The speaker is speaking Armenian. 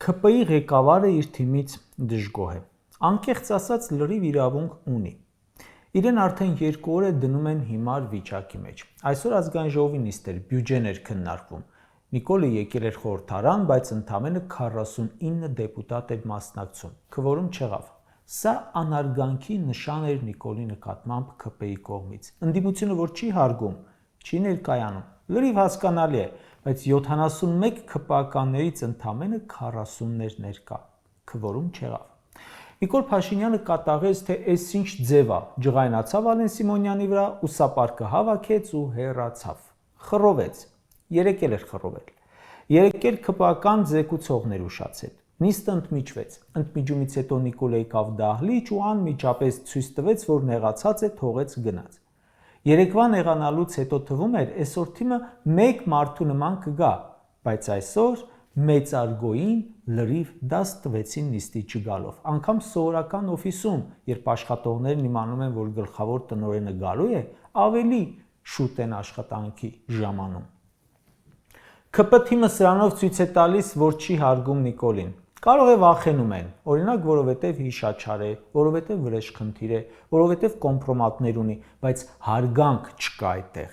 ՔՊ-ի ղեկավարը իր թիմից դժգոհ է։ Անկեղծ ասած լրիվ իրավունք ունի։ Իրեն արդեն 2 օր է դնում են հիմար վիճակի մեջ։ Այսօր ազգային ժողովի նիստեր, բյուջեն էր քննարկվում։ Նիկոլը եկել էր խորհրդարան, բայց ընդամենը 49 դեպուտատ էր մասնակցում, քվորում չեղավ։ Սա անարգանքի նշան էր Նիկոլի նկատմամբ ՔՊ-ի կողմից։ Ընդդիմությունը, որ չի հարգում, չի ներկայանում, լրիվ հասկանալի է, բայց 71 ՔՊ-ականներից ընդամենը 40-ներ ներկա, քվորում չեղավ։ Նիկոլ Փաշինյանը կատաղեց, թե էս ինչ ձև է, ջղայնացավ Ալեն Սիմոնյանի վրա, ուսապարկը հավաքեց ու հեռացավ։ Խռովեց, երեկ էր խռովել։ Երեկ էլ ՔՊ-ական զեկուցողներ ուշացել։ Նիստը ընդմիջվեց։ Ընդմիջումից հետո Նիկոլը եկավ դահլիճ ու անմիջապես ցույց տվեց, որ նեղացած է, թողեց գնաց։ Երեկվա նեղանալուց հետո թվում էր, այսօր թիմը մեկ մարդու նման կգա, բայց այսօր մեծարգոյին լրիվ դաս տվեցին նիստի չգալով։ Անգամ սովորական օֆիսում, երբ աշխատողներն իմանում են, որ գլխավոր տնօրենը գալու է, ավելի շուտ են աշխատանքի ժամանում։ ՔՊ թիմը սրանով ցույց է տալիս, որ չի հարգում Նիկոլին։ Կարող է վախենում են, օրինակ, որովհետև հիշաչար է, որովհետև վրեժխնդիր է, որովհետև կոմպրոմատներ ունի, բայց հարգանք չկա այդտեղ։